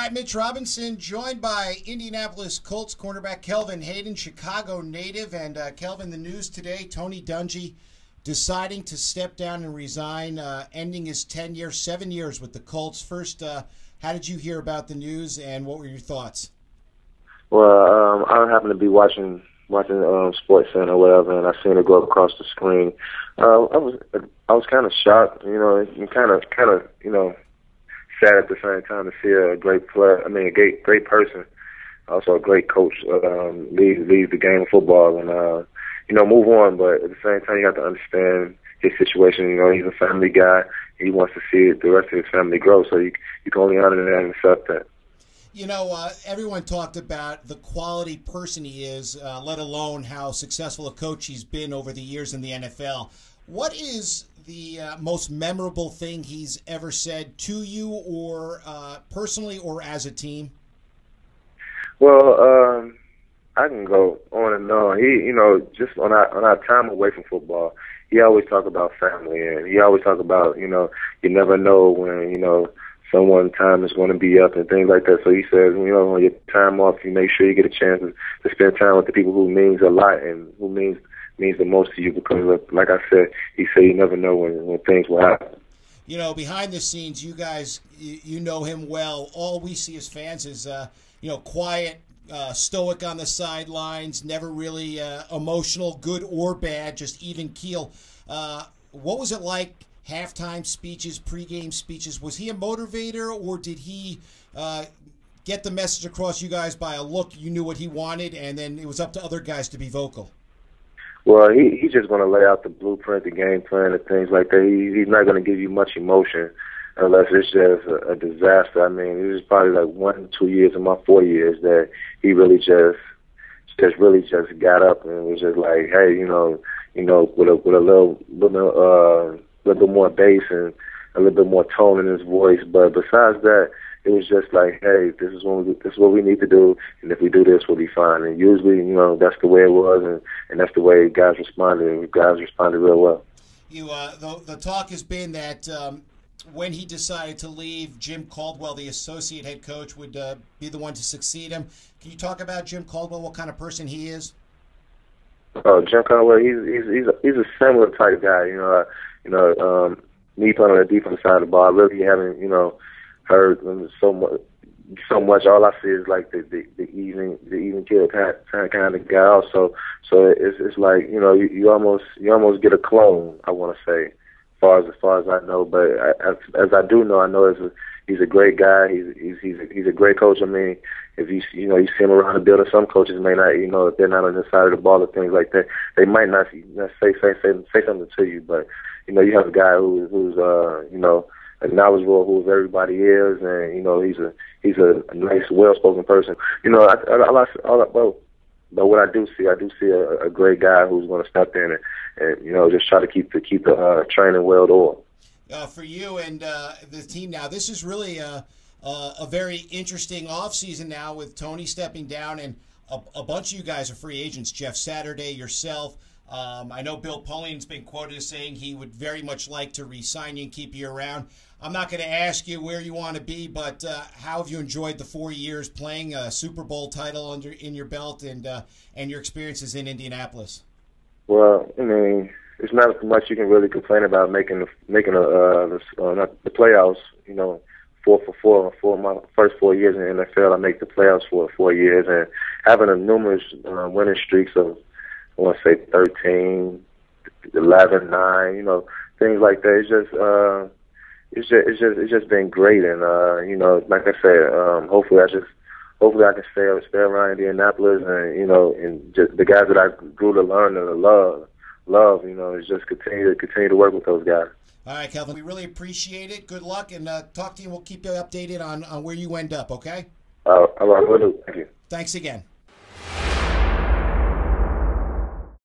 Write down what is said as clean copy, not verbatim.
right, Mitch Robinson, joined by Indianapolis Colts cornerback Kelvin Hayden, Chicago native. And Kelvin, the news today, Tony Dungy deciding to step down and resign, ending his tenure, 7 years with the Colts. First, how did you hear about the news, and what were your thoughts? Well, I happened to be watching Sports Center or whatever, and I seen it go across the screen. I was kind of shocked, and kind of sad at the same time to see a great player. I mean, a great person, also a great coach, leave the game of football and move on. But at the same time, you have to understand his situation. He's a family guy. He wants to see the rest of his family grow. So you can only honor that and accept that. Everyone talked about the quality person he is, let alone how successful a coach he's been over the years in the NFL. What is the most memorable thing he's ever said to you, or personally, or as a team? Well, I can go on and on. He, just on our time away from football, he always talked about family, and he always talked about, you never know when, someone's time is going to be up and things like that. So he says, on your time off, you make sure you get a chance to spend time with the people who means a lot and who means the most to you, because, like I said, he said you never know when things will happen. Behind the scenes, you guys, you know him well. All we see as fans is, quiet, stoic on the sidelines, never really emotional, good or bad, just even keel. What was it like? Halftime speeches, pregame speeches. Was he a motivator, or did he get the message across you guys by a look? You knew what he wanted, and then it was up to other guys to be vocal? Well, he's just going to lay out the blueprint, the game plan, and things like that. He's not going to give you much emotion unless it's just a disaster. I mean, it was probably like 1 2 years of my 4 years that he really just got up and was just like, hey, with a little bit more bass and a little bit more tone in his voice. But besides that, it was just like, hey, this is what we need to do, and if we do this, we'll be fine. And usually, that's the way it was, and that's the way guys responded, and guys responded real well. The talk has been that when he decided to leave, Jim Caldwell, the associate head coach, would be the one to succeed him. Can you talk about Jim Caldwell, what kind of person he is? Oh, Jim Caldwell, he's a similar type guy. Me playing on the defensive side of the ball, I really haven't, heard so much. All I see is like the even kill kind of guy. Also, so it's like you almost get a clone. I want to say, as far as I know. But as I do know, I know he's a great guy. He's a great coach. I mean, if you see him around the building, some coaches may not, if they're not on the side of the ball or things like that, they might not say something to you. But you have a guy who's knowledgeable of who everybody is, and he's a nice, well-spoken person. But what I do see a great guy who's going to step in and just try to keep the training well oiled. For you and the team now, this is really a very interesting offseason now with Tony stepping down, and a bunch of you guys are free agents. Jeff Saturday, yourself. I know Bill Polian's been quoted as saying he would very much like to re-sign you and keep you around. I'm not going to ask you where you want to be, but how have you enjoyed the 4 years playing a Super Bowl title in your belt and your experiences in Indianapolis? Well, I mean, it's not much you can really complain about making the playoffs. 4 for 4 for my first 4 years in the NFL. I make the playoffs for 4 years, and having a numerous winning streaks of, I want to say 13, 11, 9, things like that. It's just been great, and like I said, hopefully I can stay around Indianapolis, and and just the guys that I grew to learn and love, is just continue to work with those guys. All right, Kelvin, we really appreciate it. Good luck, and talk to you. We'll keep you updated on where you end up. Okay. All right, will do. Thank you. Thanks again.